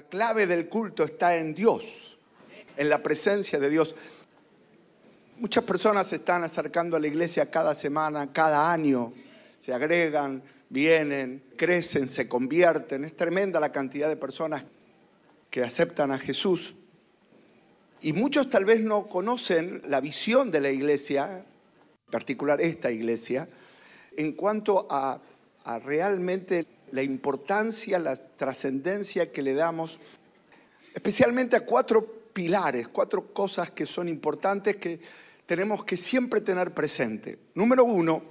clave del culto está en Dios, en la presencia de Dios. Muchas personas se están acercando a la iglesia cada semana, cada año. Se agregan, vienen, crecen, se convierten. Es tremenda la cantidad de personas que aceptan a Jesús. Y muchos tal vez no conocen la visión de la iglesia, en particular esta iglesia, en cuanto a realmente la importancia, la trascendencia que le damos, especialmente a 4 pilares, 4 cosas que son importantes que tenemos que siempre tener presente. Número 1,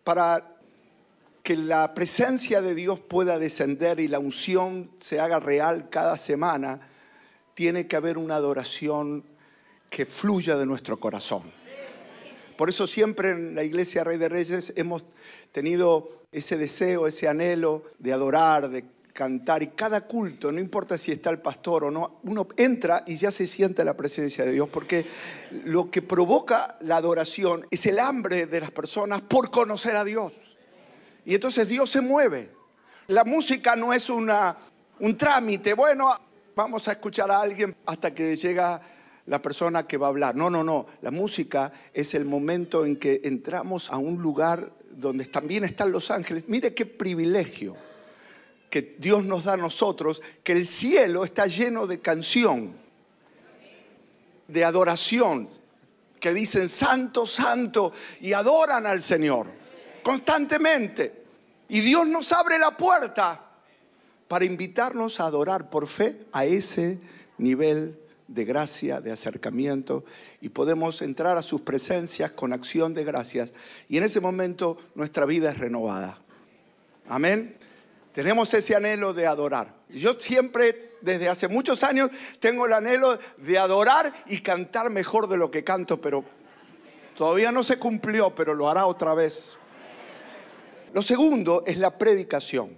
para que la presencia de Dios pueda descender y la unción se haga real cada semana, tiene que haber una adoración que fluya de nuestro corazón. Por eso siempre en la Iglesia Rey de Reyes hemos tenido ese deseo, ese anhelo de adorar, de cantar. Y cada culto, no importa si está el pastor o no, uno entra y ya se siente la presencia de Dios. Porque lo que provoca la adoración es el hambre de las personas por conocer a Dios. Y entonces Dios se mueve. La música no es un trámite. Bueno, vamos a escuchar a alguien hasta que llega la persona que va a hablar. No. La música es el momento en que entramos a un lugar donde también están los ángeles. Mire qué privilegio que Dios nos da a nosotros, que el cielo está lleno de canción, de adoración, que dicen santo, santo, y adoran al Señor constantemente. Y Dios nos abre la puerta para invitarnos a adorar por fe a ese nivel de gracia, de acercamiento, y podemos entrar a sus presencias con acción de gracias, y en ese momento nuestra vida es renovada. Amén. Tenemos ese anhelo de adorar. Yo siempre, desde hace muchos años, tengo el anhelo de adorar y cantar mejor de lo que canto, pero todavía no se cumplió, pero lo hará otra vez. Lo segundo es la predicación.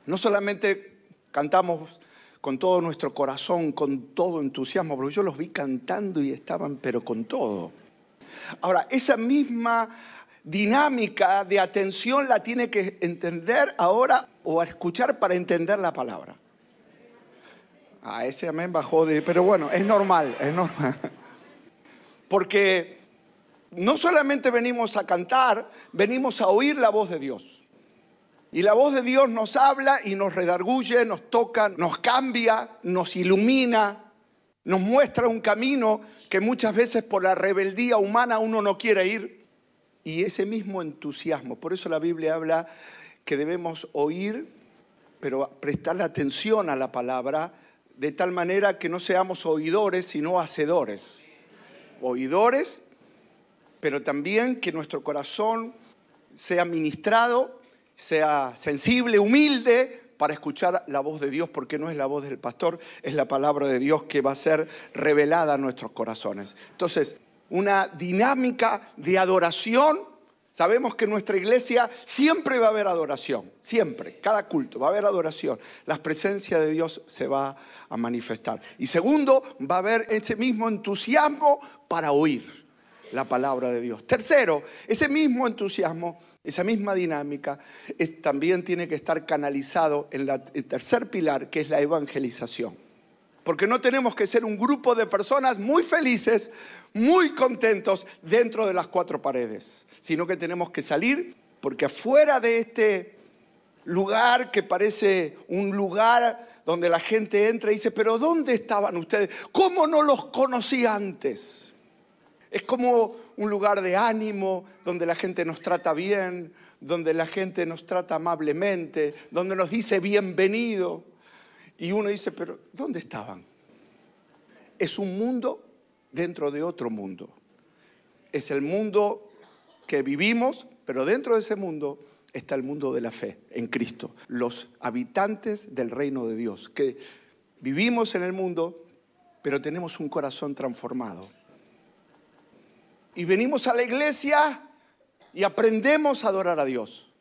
No solamente cantamos con todo nuestro corazón, con todo entusiasmo, porque yo los vi cantando y estaban, pero con todo. Ahora, esa misma dinámica de atención la tiene que entender ahora o a escuchar para entender la palabra. Ese amén bajó pero bueno, es normal. Porque no solamente venimos a cantar, venimos a oír la voz de Dios. Y la voz de Dios nos habla y nos redarguye, nos toca, nos cambia, nos ilumina, nos muestra un camino que muchas veces por la rebeldía humana uno no quiere ir. Y ese mismo entusiasmo, por eso la Biblia habla que debemos oír, pero prestarle atención a la palabra, de tal manera que no seamos oidores, sino hacedores. Oidores, pero también que nuestro corazón sea ministrado, sea sensible, humilde, para escuchar la voz de Dios, porque no es la voz del pastor, es la palabra de Dios que va a ser revelada a nuestros corazones. Entonces, una dinámica de adoración. Sabemos que en nuestra iglesia siempre va a haber adoración, siempre, cada culto va a haber adoración. La presencia de Dios se va a manifestar. Y segundo, va a haber ese mismo entusiasmo para oír la palabra de Dios. Tercero, ese mismo entusiasmo, esa misma dinámica, también tiene que estar canalizado en el tercer pilar, que es la evangelización. Porque no tenemos que ser un grupo de personas muy felices, muy contentos dentro de las 4 paredes, sino que tenemos que salir, porque afuera de este lugar que parece un lugar donde la gente entra y dice, pero ¿dónde estaban ustedes? ¿Cómo no los conocí antes? Es como un lugar de ánimo, donde la gente nos trata bien, donde la gente nos trata amablemente, donde nos dice bienvenido. Y uno dice, pero ¿dónde estaban? Es un mundo dentro de otro mundo. Es el mundo que vivimos, pero dentro de ese mundo está el mundo de la fe en Cristo. Los habitantes del reino de Dios, que vivimos en el mundo, pero tenemos un corazón transformado. Y venimos a la iglesia y aprendemos a adorar a Dios.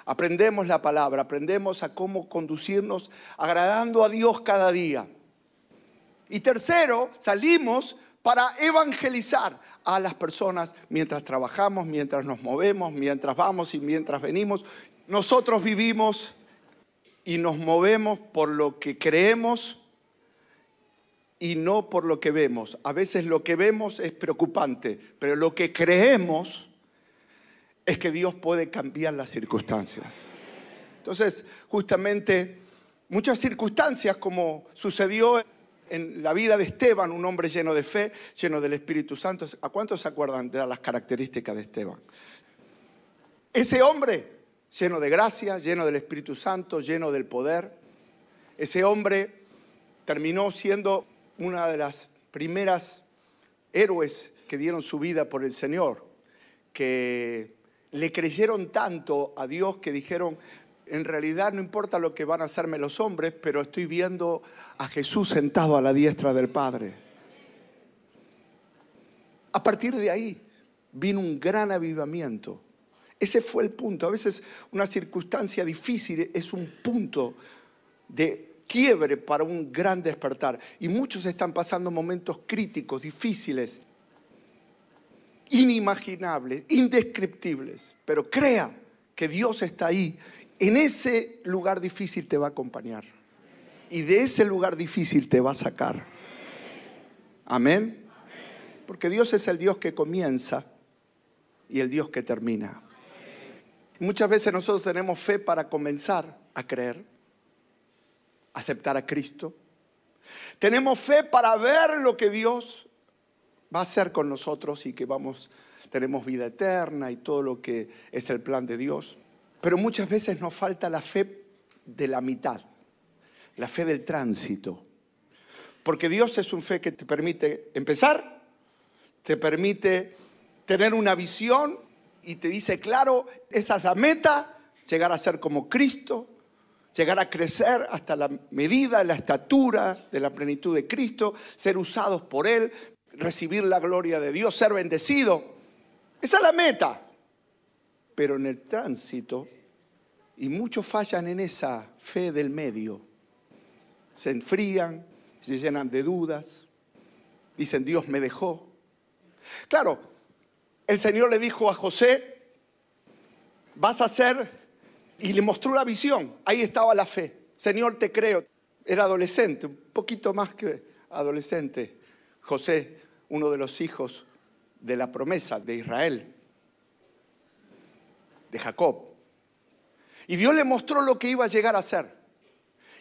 Aprendemos la palabra, aprendemos a cómo conducirnos agradando a Dios cada día. Y tercero, salimos para evangelizar a las personas mientras trabajamos, mientras nos movemos, mientras vamos y mientras venimos. Nosotros vivimos y nos movemos por lo que creemos y no por lo que vemos. A veces lo que vemos es preocupante, pero lo que creemos es que Dios puede cambiar las circunstancias. Entonces, justamente, muchas circunstancias, como sucedió en la vida de Esteban, un hombre lleno de fe, lleno del Espíritu Santo. ¿A cuántos se acuerdan de las características de Esteban? Ese hombre lleno de gracia, lleno del Espíritu Santo, lleno del poder. Ese hombre terminó siendo una de las primeras héroes que dieron su vida por el Señor, que le creyeron tanto a Dios que dijeron: en realidad no importa lo que van a hacerme los hombres, pero estoy viendo a Jesús sentado a la diestra del Padre. A partir de ahí vino un gran avivamiento. Ese fue el punto. A veces una circunstancia difícil es un punto de quiebre para un gran despertar. Y muchos están pasando momentos críticos, difíciles, inimaginables, indescriptibles. Pero crea que Dios está ahí. En ese lugar difícil te va a acompañar. Y de ese lugar difícil te va a sacar. Amén. Porque Dios es el Dios que comienza y el Dios que termina. Muchas veces nosotros tenemos fe para comenzar a creer, aceptar a Cristo. Tenemos fe para ver lo que Dios va a hacer con nosotros y que tenemos vida eterna y todo lo que es el plan de Dios. Pero muchas veces nos falta la fe de la mitad, la fe del tránsito. Porque Dios es un fe que te permite empezar, te permite tener una visión y te dice, claro, esa es la meta, llegar a ser como Cristo, llegar a crecer hasta la medida, la estatura de la plenitud de Cristo, ser usados por Él, recibir la gloria de Dios, ser bendecido. Esa es la meta. Pero en el tránsito, y muchos fallan en esa fe del medio, se enfrían, se llenan de dudas, dicen, Dios me dejó. Claro, el Señor le dijo a José, vas a hacer, y le mostró la visión. Ahí estaba la fe. Señor, te creo. Era adolescente, un poquito más que adolescente. José, uno de los hijos de la promesa de Israel, de Jacob. Y Dios le mostró lo que iba a llegar a ser.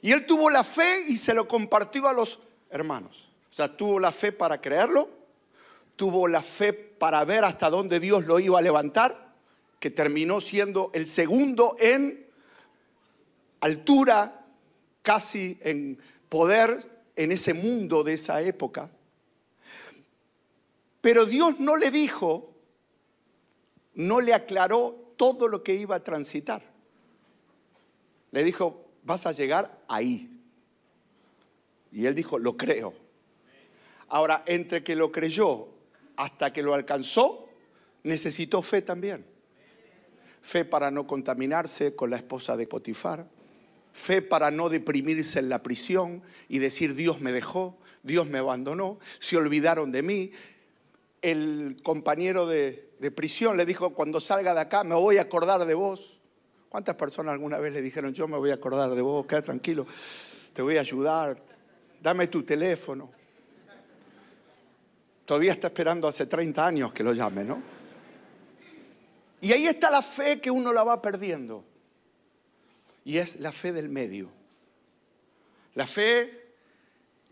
Y él tuvo la fe y se lo compartió a los hermanos. O sea, tuvo la fe para creerlo, tuvo la fe para ver hasta dónde Dios lo iba a levantar, que terminó siendo el segundo en altura, casi en poder en ese mundo de esa época. Pero Dios no le dijo, no le aclaró todo lo que iba a transitar. Le dijo, vas a llegar ahí. Y él dijo, lo creo. Ahora, entre que lo creyó hasta que lo alcanzó, necesitó fe también. Fe para no contaminarse con la esposa de Potifar. Fe para no deprimirse en la prisión y decir, Dios me dejó, Dios me abandonó, se olvidaron de mí. El compañero de prisión le dijo, cuando salga de acá me voy a acordar de vos. ¿Cuántas personas alguna vez le dijeron, yo me voy a acordar de vos, queda tranquilo, te voy a ayudar, dame tu teléfono? Todavía está esperando hace 30 años que lo llame, ¿no? Y ahí está la fe que uno la va perdiendo. Y es la fe del medio. La fe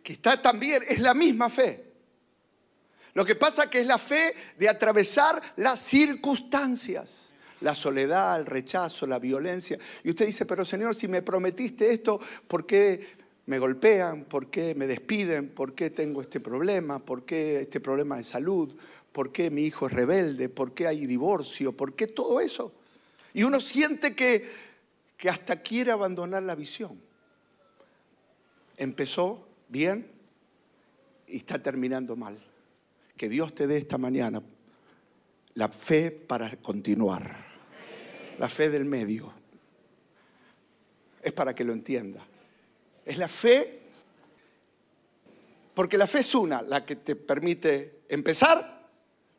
que está también, es la misma fe. Lo que pasa es que es la fe de atravesar las circunstancias. La soledad, el rechazo, la violencia. Y usted dice, pero Señor, si me prometiste esto, ¿por qué me golpean? ¿Por qué me despiden? ¿Por qué tengo este problema? ¿Por qué este problema de salud? ¿Por qué mi hijo es rebelde? ¿Por qué hay divorcio? ¿Por qué todo eso? Y uno siente que hasta quiere abandonar la visión. Empezó bien y está terminando mal. Que Dios te dé esta mañana la fe para continuar. La fe del medio. Es para que lo entienda. Es la fe, porque la fe es una, la que te permite empezar,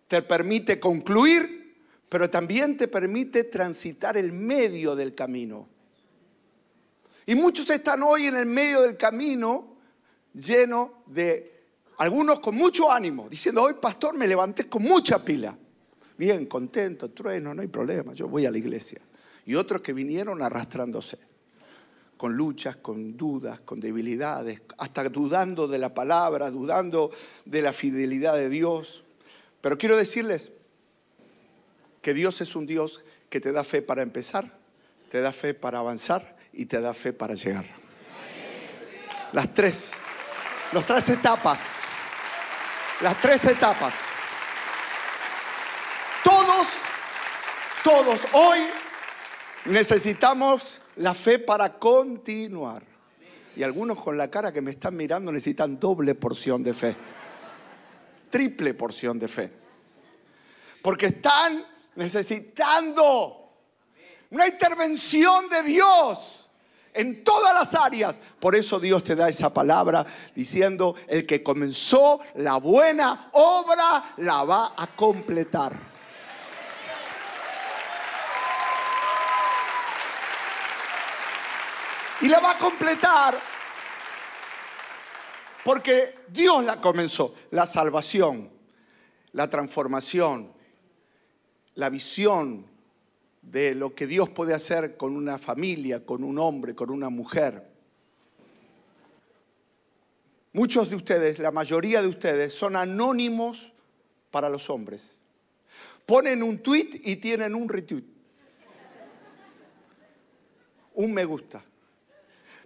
te permite concluir, pero también te permite transitar el medio del camino. Y muchos están hoy en el medio del camino, llenos de, algunos con mucho ánimo, diciendo, hoy pastor me levanté con mucha pila. Bien, contento, trueno, no hay problema, yo voy a la iglesia. Y otros que vinieron arrastrándose, con luchas, con dudas, con debilidades, hasta dudando de la palabra, dudando de la fidelidad de Dios. Pero quiero decirles que Dios es un Dios que te da fe para empezar, te da fe para avanzar y te da fe para llegar. Las tres etapas. Las tres etapas. Todos hoy necesitamos la fe para continuar. Y algunos con la cara que me están mirando necesitan doble porción de fe. Triple porción de fe. Porque están necesitando una intervención de Dios en todas las áreas. Por eso Dios te da esa palabra diciendo, el que comenzó la buena obra la va a completar. Y la va a completar porque Dios la comenzó. La salvación, la transformación, la visión de lo que Dios puede hacer con una familia, con un hombre, con una mujer. Muchos de ustedes, la mayoría de ustedes, son anónimos para los hombres. Ponen un tweet y tienen un retweet. Un me gusta.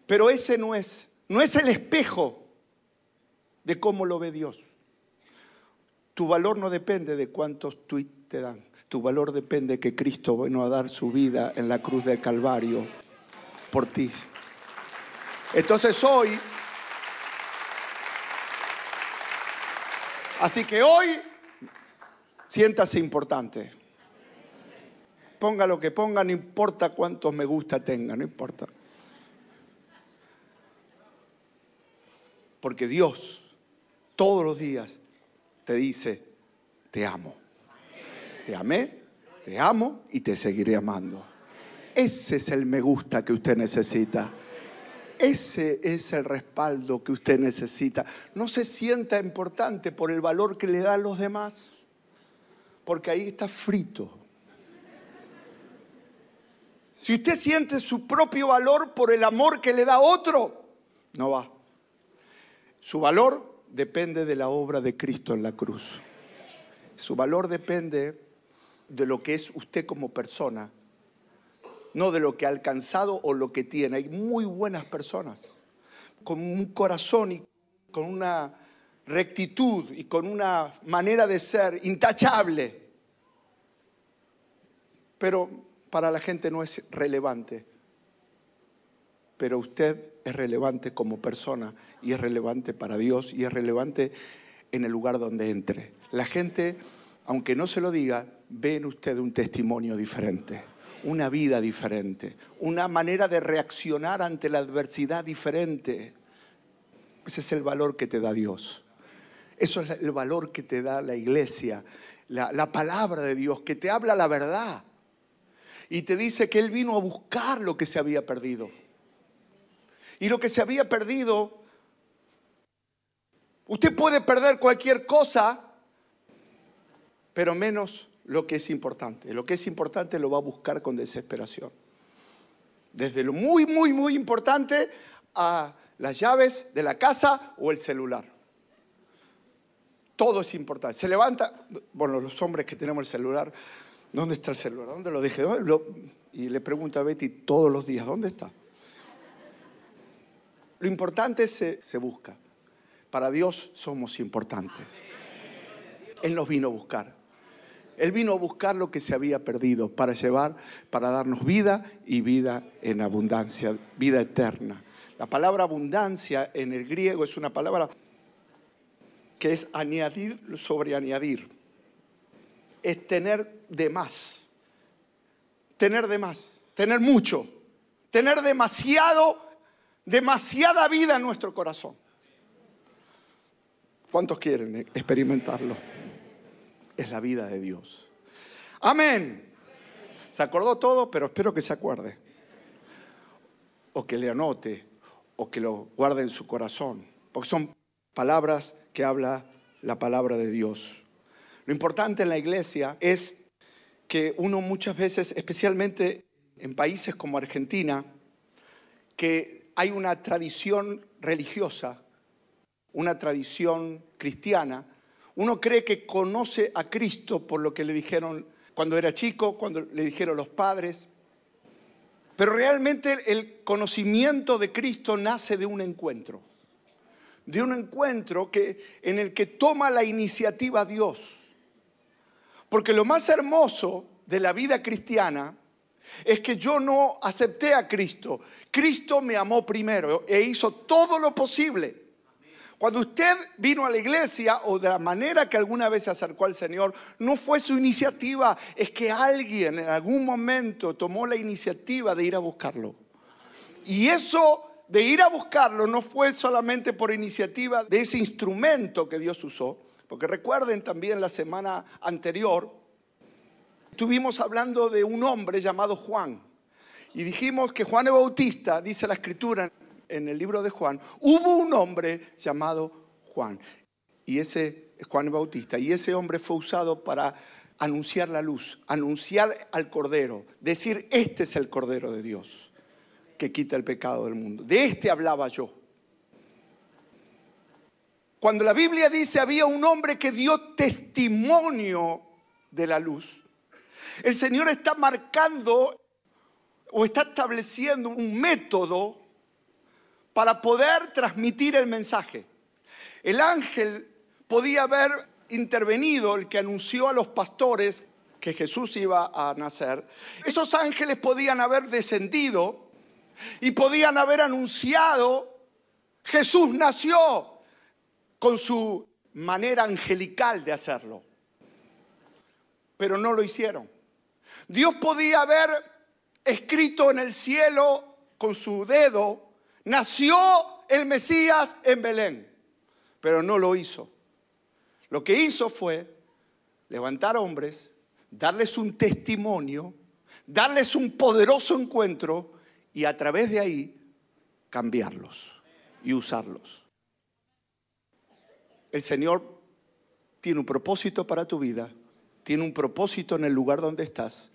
Pero ese no es el espejo de cómo lo ve Dios. Tu valor no depende de cuántos tweets te dan. Tu valor depende de que Cristo vino a dar su vida en la cruz del Calvario por ti. Entonces hoy, así que hoy, siéntase importante. Ponga lo que ponga, no importa cuántos me gusta tenga, no importa. Porque Dios todos los días te dice, te amo. Te amé, te amo y te seguiré amando. Ese es el me gusta que usted necesita. Ese es el respaldo que usted necesita. No se sienta importante por el valor que le da a los demás, porque ahí está frito. Si usted siente su propio valor por el amor que le da a otro, no va. Su valor depende de la obra de Cristo en la cruz. Su valor depende de lo que es usted como persona, no de lo que ha alcanzado o lo que tiene. Hay muy buenas personas con un corazón y con una rectitud y con una manera de ser intachable. Pero para la gente no es relevante. Pero usted es relevante como persona y es relevante para Dios y es relevante en el lugar donde entre. La gente, aunque no se lo diga, ve en usted un testimonio diferente, una vida diferente, una manera de reaccionar ante la adversidad diferente. Ese es el valor que te da Dios. Eso es el valor que te da la iglesia, la palabra de Dios, que te habla la verdad y te dice que Él vino a buscar lo que se había perdido. Y lo que se había perdido, usted puede perder cualquier cosa, pero menos lo que es importante. Lo que es importante lo va a buscar con desesperación. Desde lo muy, muy, muy importante a las llaves de la casa o el celular. Todo es importante. Se levanta, bueno, los hombres que tenemos el celular, ¿dónde está el celular? ¿Dónde lo dejé? Y le pregunta a Betty todos los días, ¿dónde está? Lo importante se busca. Para Dios somos importantes. Él nos vino a buscar. Él vino a buscar lo que se había perdido para darnos vida y vida en abundancia, vida eterna. La palabra abundancia en el griego es una palabra que es añadir sobre añadir. Es tener de más. Tener de más. Tener mucho. Tener demasiada vida en nuestro corazón. ¿Cuántos quieren experimentarlo? Es la vida de Dios. Amén. Se acordó todo, pero espero que se acuerde. o que le anote o que lo guarde en su corazón, porque son palabras que habla la palabra de Dios. Lo importante en la iglesia es que uno muchas veces, especialmente en países como Argentina, que hay una tradición religiosa, una tradición cristiana, uno cree que conoce a Cristo por lo que le dijeron cuando era chico, cuando le dijeron los padres. Pero realmente el conocimiento de Cristo nace de un encuentro. De un encuentro en el que toma la iniciativa Dios. Porque lo más hermoso de la vida cristiana es que yo no acepté a Cristo. Cristo me amó primero e hizo todo lo posible. Cuando usted vino a la iglesia o de la manera que alguna vez se acercó al Señor, no fue su iniciativa, es que alguien en algún momento tomó la iniciativa de ir a buscarlo. Y eso de ir a buscarlo no fue solamente por iniciativa de ese instrumento que Dios usó, porque recuerden también la semana anterior, estuvimos hablando de un hombre llamado Juan. Y dijimos que Juan el Bautista, dice la Escritura en el libro de Juan, hubo un hombre llamado Juan. Y ese es Juan el Bautista. Y ese hombre fue usado para anunciar la luz, anunciar al Cordero, decir, este es el Cordero de Dios que quita el pecado del mundo. De este hablaba yo. Cuando la Biblia dice había un hombre que dio testimonio de la luz, el Señor está marcando o está estableciendo un método para poder transmitir el mensaje. El ángel podía haber intervenido, el que anunció a los pastores que Jesús iba a nacer. Esos ángeles podían haber descendido y podían haber anunciado, Jesús nació, con su manera angelical de hacerlo. Pero no lo hicieron. Dios podía haber escrito en el cielo con su dedo, nació el Mesías en Belén, pero no lo hizo. Lo que hizo fue levantar hombres, darles un testimonio, darles un poderoso encuentro y a través de ahí cambiarlos y usarlos. El Señor tiene un propósito para tu vida, tiene un propósito en el lugar donde estás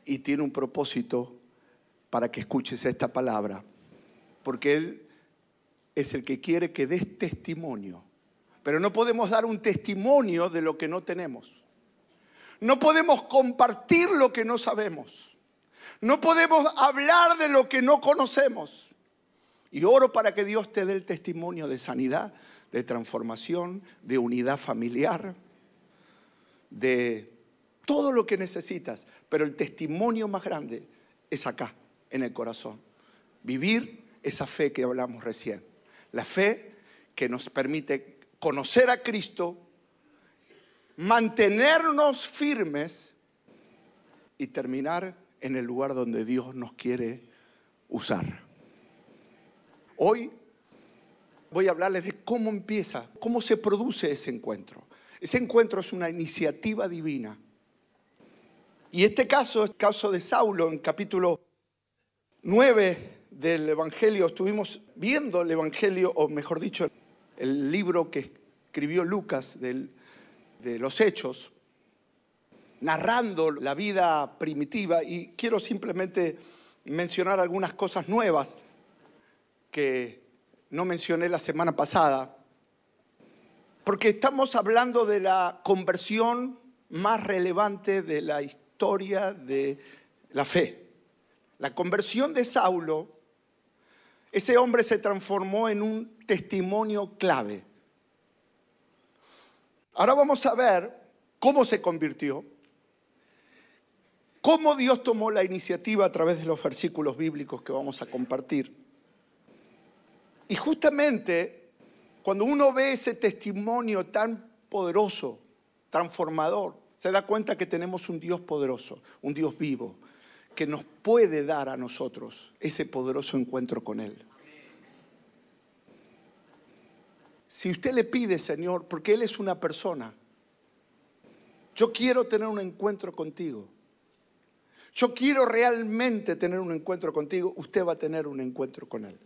y tiene un propósito para que escuches esta palabra, porque Él es el que quiere que des testimonio. Pero no podemos dar un testimonio de lo que no tenemos. No podemos compartir lo que no sabemos. No podemos hablar de lo que no conocemos. Y oro para que Dios te dé el testimonio de sanidad, de transformación, de unidad familiar, de todo lo que necesitas. Pero el testimonio más grande es acá, en el corazón. Vivir esa fe que hablamos recién. La fe que nos permite conocer a Cristo, mantenernos firmes y terminar en el lugar donde Dios nos quiere usar. Hoy voy a hablarles de cómo empieza, cómo se produce ese encuentro. Ese encuentro es una iniciativa divina. Y este caso es el caso de Saulo. En capítulo 9 del Evangelio estuvimos viendo el Evangelio, o mejor dicho, el libro que escribió Lucas de los Hechos, narrando la vida primitiva. Y quiero simplemente mencionar algunas cosas nuevas que no mencioné la semana pasada, porque estamos hablando de la conversión más relevante de la historia de la fe. La conversión de Saulo, ese hombre se transformó en un testimonio clave. Ahora vamos a ver cómo se convirtió, cómo Dios tomó la iniciativa a través de los versículos bíblicos que vamos a compartir. Y justamente cuando uno ve ese testimonio tan poderoso, transformador, se da cuenta que tenemos un Dios poderoso, un Dios vivo, que nos puede dar a nosotros ese poderoso encuentro con Él. Si usted le pide, Señor, porque Él es una persona, yo quiero tener un encuentro contigo. yo quiero realmente tener un encuentro contigo, usted va a tener un encuentro con Él.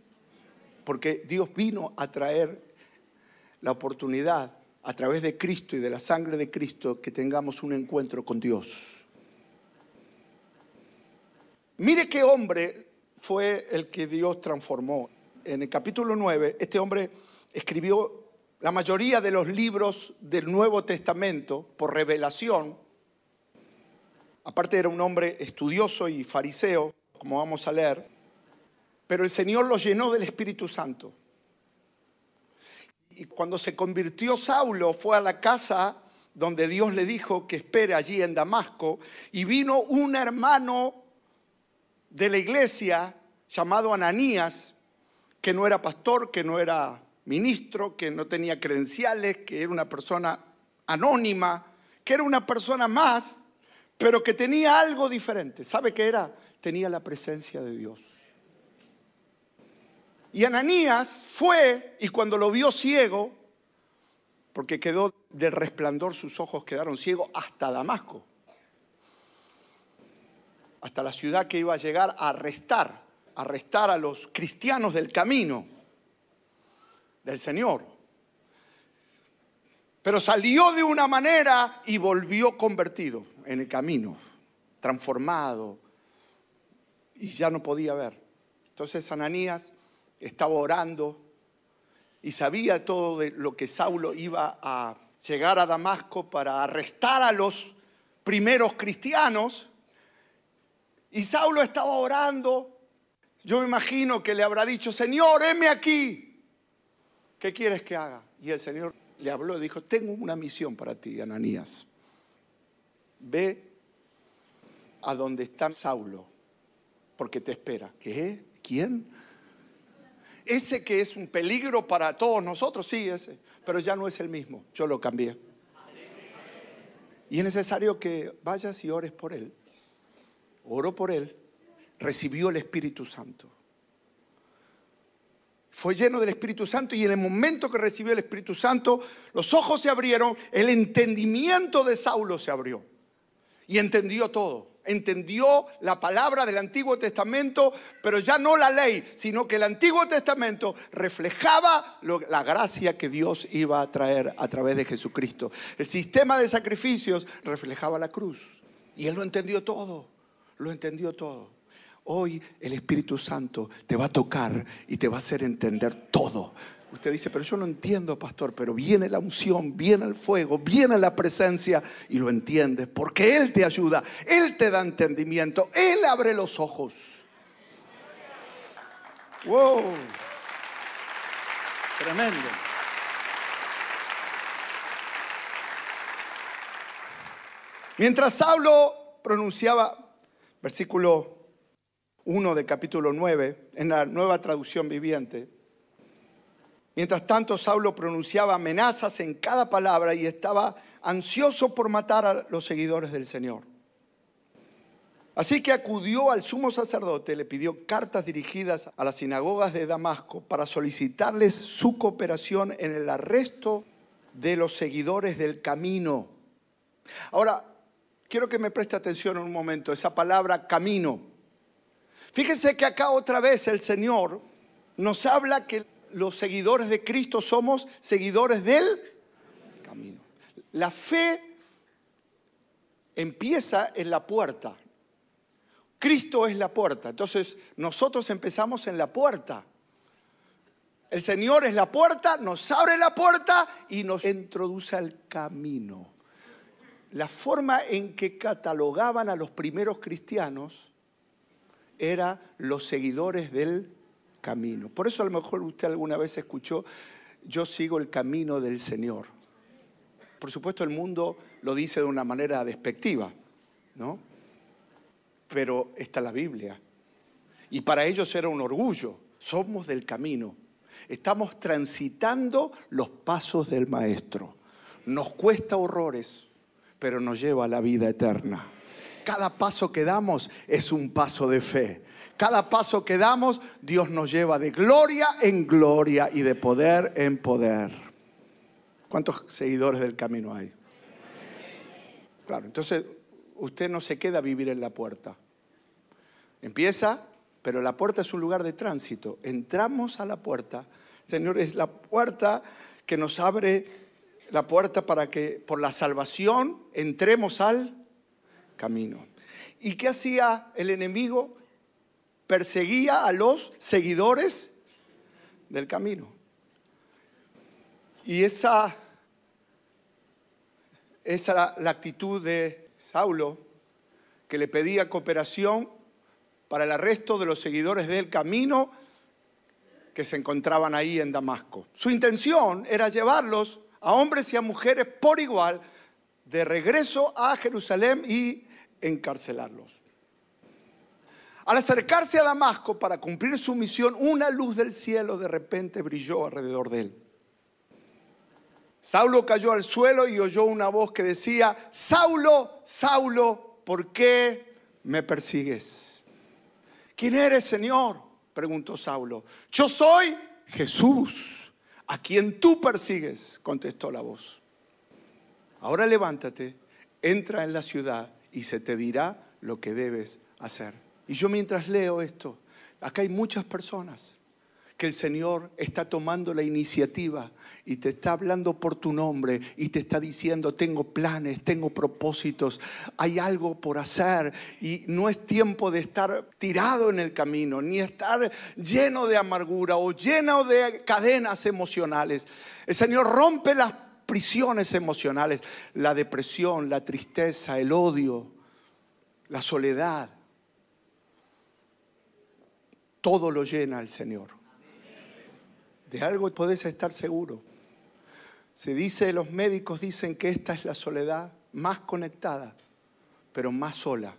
Porque Dios vino a traer la oportunidad, a través de Cristo y de la sangre de Cristo, que tengamos un encuentro con Dios. Mire qué hombre fue el que Dios transformó. En el capítulo 9, este hombre escribió la mayoría de los libros del Nuevo Testamento por revelación. Aparte era un hombre estudioso y fariseo, como vamos a leer. Pero el Señor lo llenó del Espíritu Santo. Y cuando se convirtió Saulo, fue a la casa donde Dios le dijo que espere allí en Damasco. Y vino un hermano de la iglesia llamado Ananías, que no era pastor, que no era ministro, que no tenía credenciales, que era una persona anónima, que era una persona más, pero que tenía algo diferente. ¿Sabe qué era? Tenía la presencia de Dios. Y Ananías fue, y cuando lo vio ciego, porque quedó del resplandor, sus ojos quedaron ciegos, hasta Damasco, hasta la ciudad que iba a llegar a arrestar a los cristianos del camino del Señor. Pero salió de una manera y volvió convertido en el camino, transformado, y ya no podía ver. Entonces Ananías estaba orando y sabía todo de lo que Saulo iba a llegar a Damasco para arrestar a los primeros cristianos. Y Saulo estaba orando. Yo me imagino que le habrá dicho: Señor, heme aquí. ¿Qué quieres que haga? Y el Señor le habló y dijo: tengo una misión para ti, Ananías. Ve a donde está Saulo, porque te espera. ¿Qué? ¿Quién? Ese que es un peligro para todos nosotros, sí, ese. Pero ya no es el mismo, yo lo cambié. Y es necesario que vayas y ores por él. Oró por él, recibió el Espíritu Santo. Fue lleno del Espíritu Santo y en el momento que recibió el Espíritu Santo, los ojos se abrieron, el entendimiento de Saulo se abrió. Y entendió todo. Entendió la palabra del Antiguo Testamento, pero ya no la ley, sino que el Antiguo Testamento reflejaba la gracia que Dios iba a traer a través de Jesucristo. El sistema de sacrificios reflejaba la cruz. Y él lo entendió todo, lo entendió todo. Hoy el Espíritu Santo te va a tocar y te va a hacer entender todo. Usted dice: pero yo no entiendo, pastor. Pero viene la unción, viene el fuego, viene la presencia y lo entiendes. Porque Él te ayuda, Él te da entendimiento, Él abre los ojos. ¡Wow! Tremendo. Mientras Saulo pronunciaba, versículo 1 del capítulo 9, en la Nueva Traducción Viviente. Mientras tanto, Saulo pronunciaba amenazas en cada palabra y estaba ansioso por matar a los seguidores del Señor. Así que acudió al sumo sacerdote, le pidió cartas dirigidas a las sinagogas de Damasco para solicitarles su cooperación en el arresto de los seguidores del camino. Ahora, quiero que me preste atención en un momento, esa palabra camino. Fíjense que acá otra vez el Señor nos habla que los seguidores de Cristo somos seguidores del camino. La fe empieza en la puerta. Cristo es la puerta. Entonces nosotros empezamos en la puerta. El Señor es la puerta, nos abre la puerta y nos introduce al camino. La forma en que catalogaban a los primeros cristianos era los seguidores del camino. Por eso a lo mejor usted alguna vez escuchó: yo sigo el camino del Señor. Por supuesto el mundo lo dice de una manera despectiva, ¿no? Pero está la Biblia. Y para ellos era un orgullo. Somos del camino. Estamos transitando los pasos del Maestro. Nos cuesta horrores, pero nos lleva a la vida eterna. Cada paso que damos es un paso de fe. Cada paso que damos, Dios nos lleva de gloria en gloria y de poder en poder. ¿Cuántos seguidores del camino hay? Claro, entonces usted no se queda a vivir en la puerta. Empieza, pero la puerta es un lugar de tránsito. Entramos a la puerta. Señor, es la puerta que nos abre, la puerta para que por la salvación entremos al camino. ¿Y qué hacía el enemigo? Perseguía a los seguidores del camino. Y esa era la actitud de Saulo, que le pedía cooperación para el arresto de los seguidores del camino que se encontraban ahí en Damasco. Su intención era llevarlos a hombres y a mujeres por igual de regreso a Jerusalén y encarcelarlos. Al acercarse a Damasco para cumplir su misión, una luz del cielo de repente brilló alrededor de él. Saulo cayó al suelo y oyó una voz que decía: Saulo, Saulo, ¿por qué me persigues? ¿Quién eres, Señor?, preguntó Saulo. Yo soy Jesús, a quien tú persigues, contestó la voz. Ahora levántate, entra en la ciudad y se te dirá lo que debes hacer. Y yo mientras leo esto, acá hay muchas personas que el Señor está tomando la iniciativa y te está hablando por tu nombre y te está diciendo: tengo planes, tengo propósitos, hay algo por hacer, y no es tiempo de estar tirado en el camino, ni estar lleno de amargura o lleno de cadenas emocionales. El Señor rompe las prisiones emocionales, la depresión, la tristeza, el odio, la soledad. Todo lo llena el Señor. De algo podés estar seguro. Se dice, los médicos dicen que esta es la soledad más conectada, pero más sola.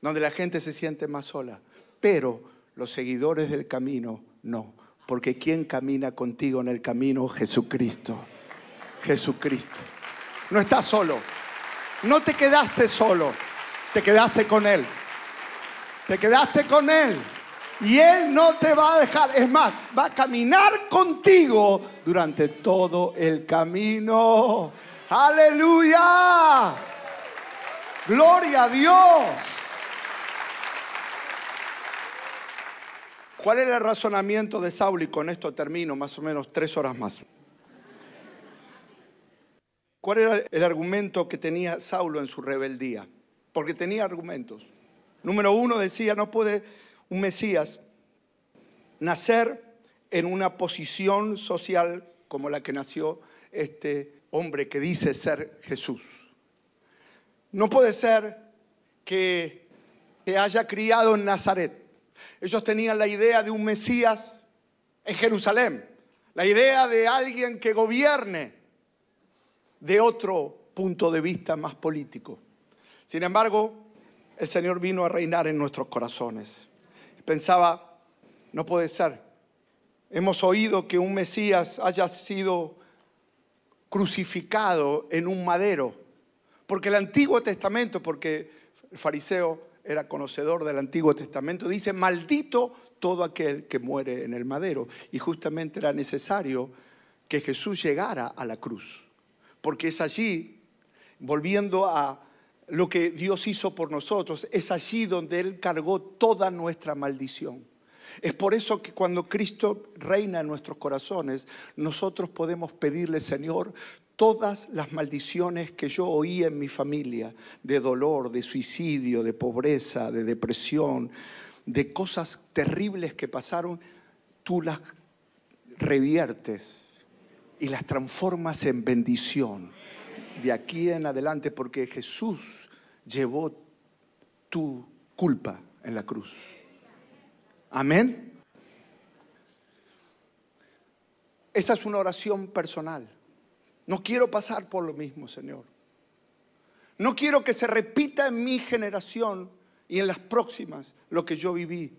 Donde la gente se siente más sola. Pero los seguidores del camino no. Porque ¿quién camina contigo en el camino? Jesucristo. Jesucristo. No estás solo. No te quedaste solo. Te quedaste con Él. Te quedaste con Él. Y Él no te va a dejar. Es más, va a caminar contigo durante todo el camino. ¡Aleluya! ¡Gloria a Dios! ¿Cuál era el razonamiento de Saulo? Y con esto termino, más o menos 3 horas más. ¿Cuál era el argumento que tenía Saulo en su rebeldía? Porque tenía argumentos. Número 1, decía: no puede un Mesías nacer en una posición social como la que nació este hombre que dice ser Jesús. No puede ser que se haya criado en Nazaret. Ellos tenían la idea de un Mesías en Jerusalén, la idea de alguien que gobierne, de otro punto de vista más político. Sin embargo, el Señor vino a reinar en nuestros corazones. Pensaba, no puede ser. Hemos oído que un Mesías haya sido crucificado en un madero. Porque el Antiguo Testamento, porque el fariseo era conocedor del Antiguo Testamento, dice: maldito todo aquel que muere en el madero. Y justamente era necesario que Jesús llegara a la cruz. Porque es allí, volviendo a lo que Dios hizo por nosotros, es allí donde Él cargó toda nuestra maldición. Es por eso que cuando Cristo reina en nuestros corazones, nosotros podemos pedirle: Señor, todas las maldiciones que yo oí en mi familia, de dolor, de suicidio, de pobreza, de depresión, de cosas terribles que pasaron, tú las reviertes y las transformas en bendición. De aquí en adelante, porque Jesús llevó tu culpa en la cruz. Amén. Esa es una oración personal. No quiero pasar por lo mismo, Señor. No quiero que se repita en mi generación y en las próximas lo que yo viví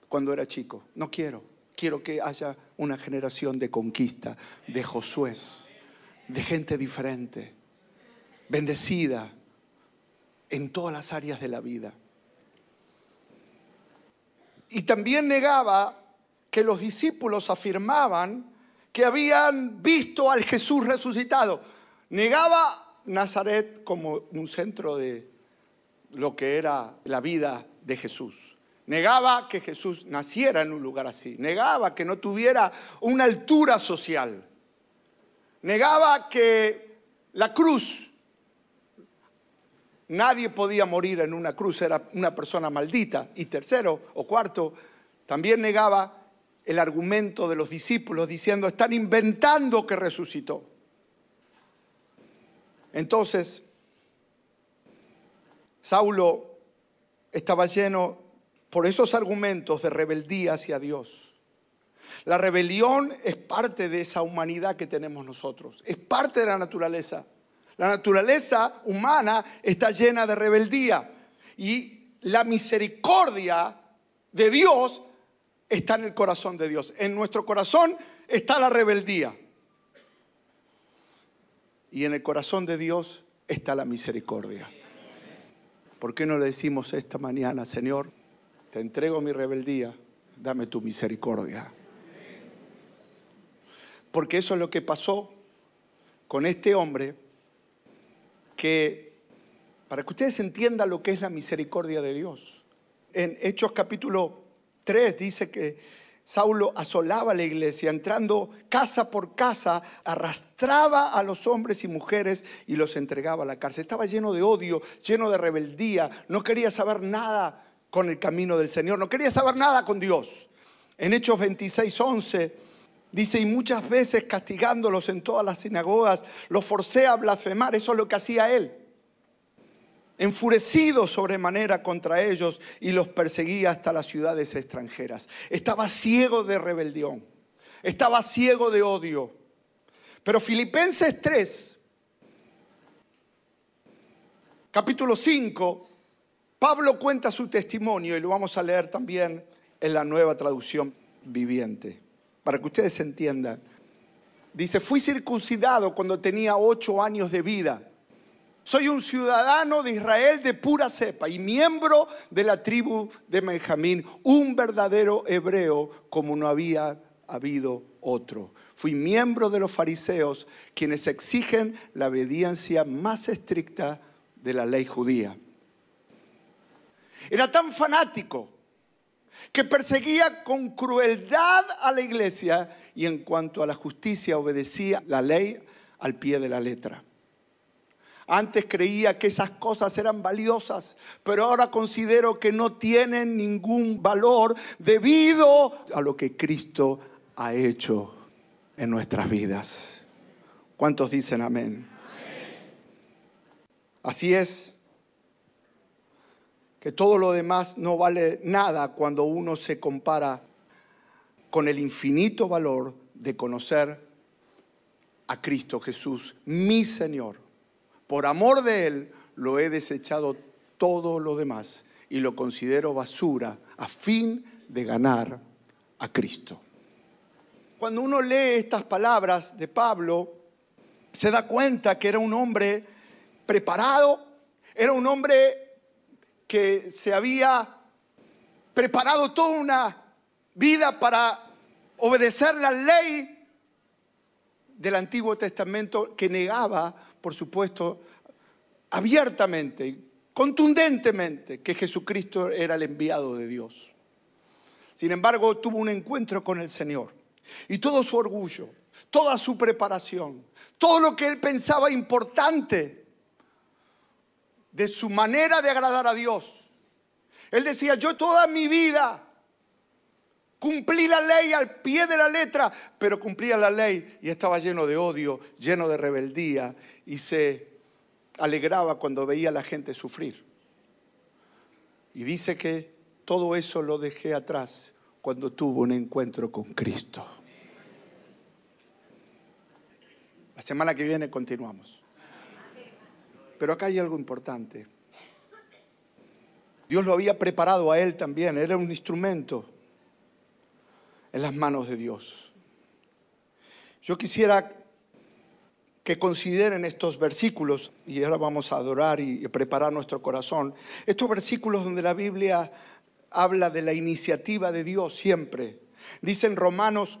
cuando era chico. No quiero. Quiero que haya una generación de conquista, de Josués, de gente diferente, bendecida en todas las áreas de la vida. Y también negaba que los discípulos afirmaban que habían visto al Jesús resucitado. Negaba Nazaret como un centro de lo que era la vida de Jesús. Negaba que Jesús naciera en un lugar así. Negaba que no tuviera una altura social. Negaba que la cruz, nadie podía morir en una cruz, era una persona maldita. Y tercero o cuarto, también negaba el argumento de los discípulos diciendo, están inventando que resucitó. Entonces, Saulo estaba lleno por esos argumentos de rebeldía hacia Dios. La rebelión es parte de esa humanidad que tenemos nosotros, es parte de la naturaleza. La naturaleza humana está llena de rebeldía y la misericordia de Dios está en el corazón de Dios. En nuestro corazón está la rebeldía y en el corazón de Dios está la misericordia. ¿Por qué no le decimos esta mañana, Señor, te entrego mi rebeldía, dame tu misericordia? Porque eso es lo que pasó con este hombre que, para que ustedes entiendan lo que es la misericordia de Dios. En Hechos capítulo 3 dice que Saulo asolaba la iglesia, entrando casa por casa, arrastraba a los hombres y mujeres y los entregaba a la cárcel. Estaba lleno de odio, lleno de rebeldía, no quería saber nada con el camino del Señor, no quería saber nada con Dios. En Hechos 26:11 dice, y muchas veces castigándolos en todas las sinagogas, los forcé a blasfemar. Eso es lo que hacía él. Enfurecido sobremanera contra ellos y los perseguía hasta las ciudades extranjeras. Estaba ciego de rebelión, estaba ciego de odio. Pero Filipenses 3, capítulo 5, Pablo cuenta su testimonio y lo vamos a leer también en la Nueva Traducción Viviente, para que ustedes entiendan. Dice, fui circuncidado cuando tenía 8 años de vida. Soy un ciudadano de Israel de pura cepa y miembro de la tribu de Benjamín, un verdadero hebreo como no había habido otro. Fui miembro de los fariseos, quienes exigen la obediencia más estricta de la ley judía. Era tan fanático que perseguía con crueldad a la iglesia y en cuanto a la justicia obedecía la ley al pie de la letra. Antes creía que esas cosas eran valiosas, pero ahora considero que no tienen ningún valor debido a lo que Cristo ha hecho en nuestras vidas. ¿Cuántos dicen amén? Amén. Así es, que todo lo demás no vale nada cuando uno se compara con el infinito valor de conocer a Cristo Jesús, mi Señor. Por amor de Él lo he desechado todo lo demás y lo considero basura a fin de ganar a Cristo. Cuando uno lee estas palabras de Pablo, se da cuenta que era un hombre preparado, era un hombre que se había preparado toda una vida para obedecer la ley del Antiguo Testamento, que negaba, por supuesto, abiertamente, contundentemente, que Jesucristo era el enviado de Dios. Sin embargo, tuvo un encuentro con el Señor y todo su orgullo, toda su preparación, todo lo que él pensaba importante de su manera de agradar a Dios. Él decía, yo toda mi vida cumplí la ley al pie de la letra, pero cumplía la ley y estaba lleno de odio, lleno de rebeldía y se alegraba cuando veía a la gente sufrir. Y dice que todo eso lo dejé atrás cuando tuvo un encuentro con Cristo. La semana que viene continuamos. Pero acá hay algo importante. Dios lo había preparado a él también, era un instrumento en las manos de Dios. Yo quisiera que consideren estos versículos, y ahora vamos a adorar y preparar nuestro corazón. Estos versículos donde la Biblia habla de la iniciativa de Dios siempre. Dice en Romanos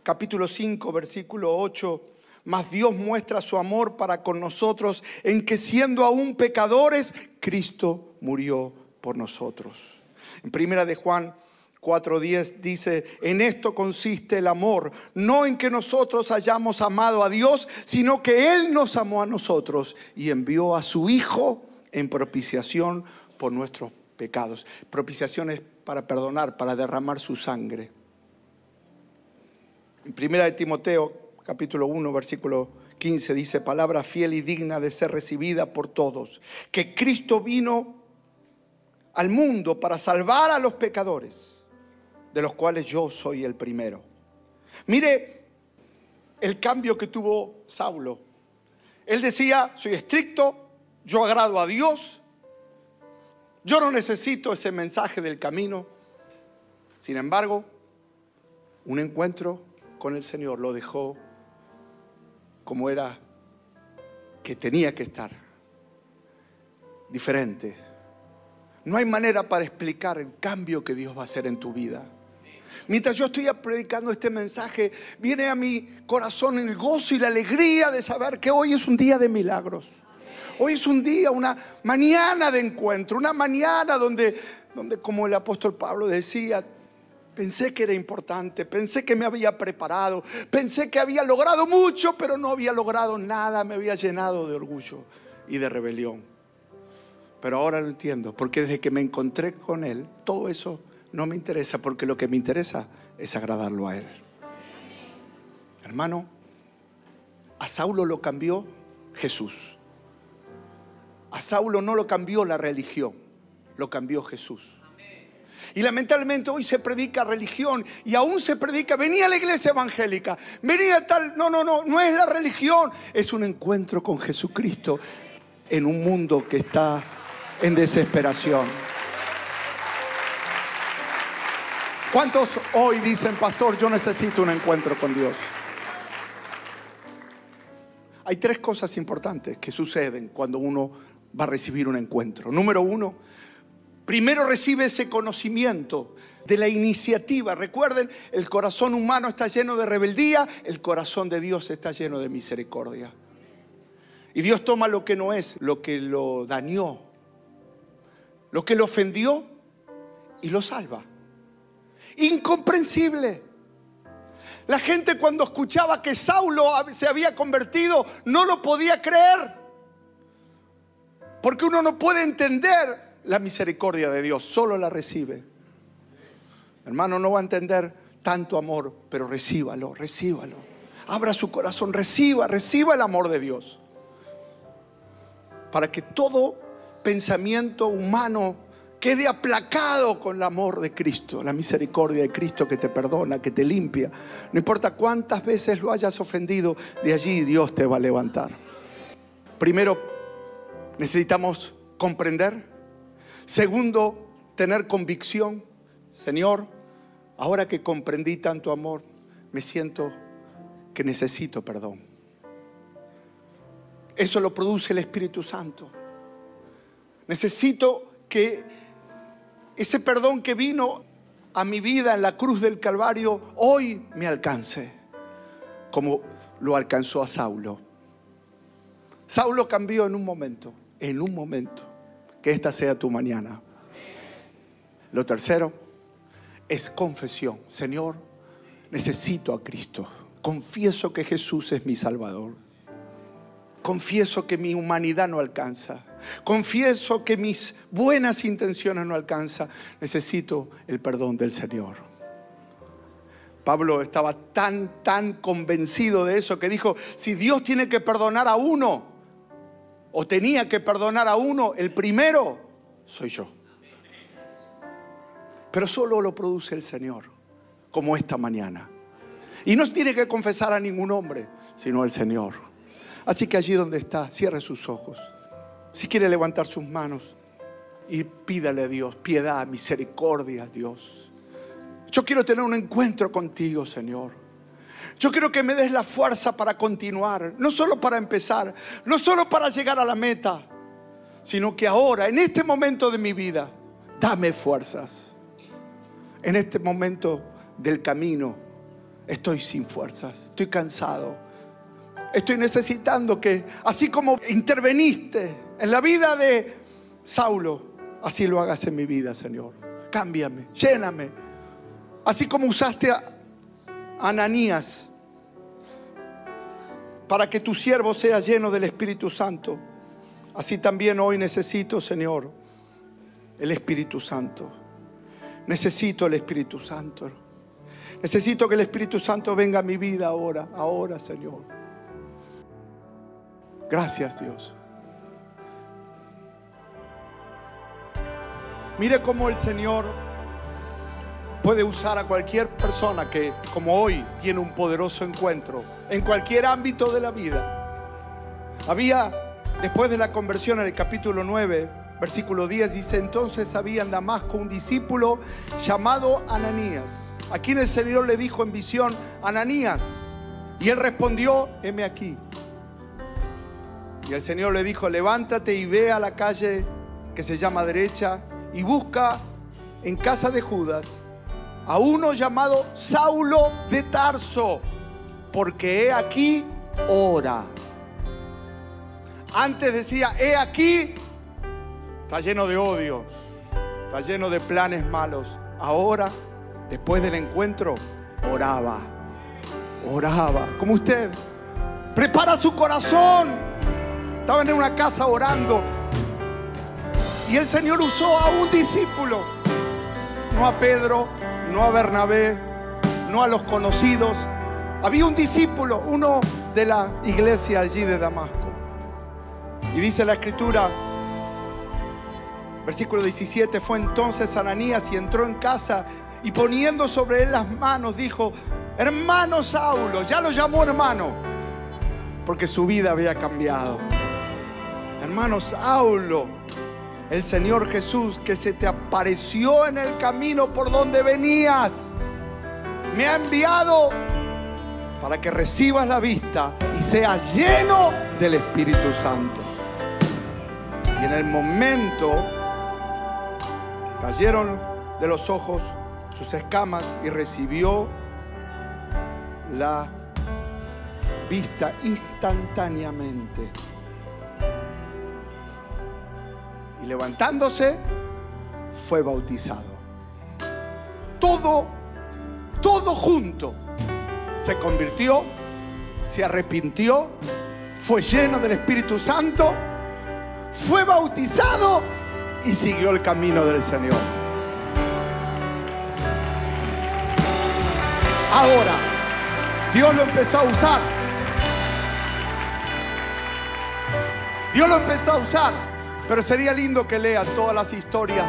capítulo 5, versículo 8, mas Dios muestra su amor para con nosotros en que siendo aún pecadores, Cristo murió por nosotros. En primera de Juan 4:10 dice: en esto consiste el amor, no en que nosotros hayamos amado a Dios, sino que Él nos amó a nosotros y envió a su Hijo en propiciación por nuestros pecados. Propiciación es para perdonar, para derramar su sangre. En primera de Timoteo, capítulo 1, versículo 15 dice: palabra fiel y digna de ser recibida por todos, que Cristo vino al mundo para salvar a los pecadores, de los cuales yo soy el primero. Mire el cambio que tuvo Saulo. Él decía: soy estricto, yo agrado a Dios, yo no necesito ese mensaje del camino. Sin embargo, un encuentro con el Señor lo dejó como era que tenía que estar, diferente. No hay manera para explicar el cambio que Dios va a hacer en tu vida. Mientras yo estoy predicando este mensaje, viene a mi corazón el gozo y la alegría de saber que hoy es un día de milagros. Hoy es un día, una mañana de encuentro, una mañana donde como el apóstol Pablo decía, pensé que era importante, pensé que me había preparado, pensé que había logrado mucho, pero no había logrado nada, me había llenado de orgullo y de rebelión. Pero ahora lo entiendo, porque desde que me encontré con Él, todo eso no me interesa, porque lo que me interesa es agradarlo a Él. Hermano, a Saulo lo cambió Jesús. A Saulo no lo cambió la religión, lo cambió Jesús. Y lamentablemente hoy se predica religión y aún se predica, venía a la iglesia evangélica, venía tal, no es la religión, es un encuentro con Jesucristo en un mundo que está en desesperación. ¿Cuántos hoy dicen: pastor, yo necesito un encuentro con Dios? Hay tres cosas importantes que suceden cuando uno va a recibir un encuentro. Número uno, primero recibe ese conocimiento de la iniciativa. Recuerden, el corazón humano está lleno de rebeldía, el corazón de Dios está lleno de misericordia. Y Dios toma lo que no es, lo que lo dañó, lo que lo ofendió, y lo salva. Incomprensible. La gente, cuando escuchaba que Saulo se había convertido, no lo podía creer, porque uno no puede entender la misericordia de Dios, solo la recibe. Hermano, no va a entender tanto amor, pero recíbalo, recíbalo. Abra su corazón, reciba el amor de Dios, para que todo pensamiento humano quede aplacado con el amor de Cristo, la misericordia de Cristo que te perdona, que te limpia. No importa cuántas veces lo hayas ofendido, de allí Dios te va a levantar. Primero, necesitamos comprender. Segundo, tener convicción. Señor, ahora que comprendí tanto amor, me siento que necesito perdón. Eso lo produce el Espíritu Santo. Necesito que ese perdón que vino a mi vida en la cruz del Calvario hoy me alcance, como lo alcanzó a Saulo. Saulo cambió en un momento. Que esta sea tu mañana. Lo tercero es confesión. Señor, necesito a Cristo. Confieso que Jesús es mi Salvador. Confieso que mi humanidad no alcanza. Confieso que mis buenas intenciones no alcanzan. Necesito el perdón del Señor. Pablo estaba tan convencido de eso que dijo: si Dios tiene que perdonar a uno, o tenía que perdonar a uno, el primero soy yo. Pero solo lo produce el Señor, como esta mañana. Y no tiene que confesar a ningún hombre, sino al Señor. Así que allí donde está, cierre sus ojos. Si quiere levantar sus manos y pídale a Dios piedad, misericordia, Dios. Yo quiero tener un encuentro contigo, Señor. Yo quiero que me des la fuerza para continuar, no solo para empezar, no solo para llegar a la meta, sino que ahora, en este momento de mi vida, dame fuerzas. En este momento del camino estoy sin fuerzas, estoy cansado. Estoy necesitando que, así como interveniste en la vida de Saulo, así lo hagas en mi vida, Señor. Cámbiame, lléname. Así como usaste a Ananías para que tu siervo sea lleno del Espíritu Santo, así también hoy necesito, Señor, el Espíritu Santo. Necesito el Espíritu Santo. Necesito que el Espíritu Santo venga a mi vida ahora, Señor. Gracias, Dios. Mire cómo el Señor puede usar a cualquier persona que, como hoy, tiene un poderoso encuentro en cualquier ámbito de la vida. Después de la conversión, en el capítulo 9, versículo 10, dice: entonces había en Damasco un discípulo llamado Ananías, a quien el Señor le dijo en visión: Ananías. Y él respondió: heme aquí. Y el Señor le dijo: levántate y ve a la calle que se llama Derecha y busca en casa de Judas a uno llamado Saulo de Tarso, porque he aquí ora. Antes decía: he aquí. Está lleno de odio, está lleno de planes malos. Ahora, después del encuentro, oraba, como usted. Prepara su corazón. Estaban en una casa orando y el Señor usó a un discípulo, no a Pedro, no a Bernabé, no a los conocidos. Había un discípulo, uno de la iglesia allí de Damasco. Y dice la Escritura, versículo 17: fue entonces Ananías y entró en casa y poniendo sobre él las manos dijo: hermano Saulo. Ya lo llamó hermano porque su vida había cambiado. Hermano Saulo, el Señor Jesús, que se te apareció en el camino por donde venías, me ha enviado para que recibas la vista y seas lleno del Espíritu Santo. Y en el momento cayeron de los ojos sus escamas y recibió la vista instantáneamente. Y levantándose, fue bautizado. Todo junto. Se convirtió, se arrepintió, fue lleno del Espíritu Santo, fue bautizado y siguió el camino del Señor. Ahora, Dios lo empezó a usar. Dios lo empezó a usar. Pero sería lindo que lea todas las historias,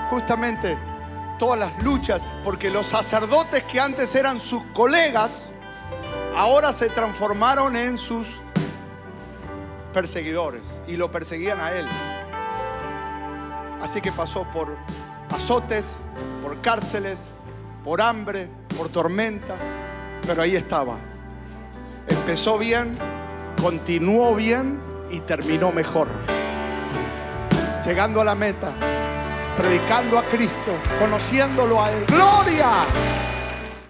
justamente todas las luchas, porque los sacerdotes que antes eran sus colegas, ahora se transformaron en sus perseguidores y lo perseguían a él. Así que pasó por azotes, por cárceles, por hambre, por tormentas, pero ahí estaba. Empezó bien, continuó bien y terminó mejor. Llegando a la meta, predicando a Cristo, conociéndolo a Él. ¡Gloria!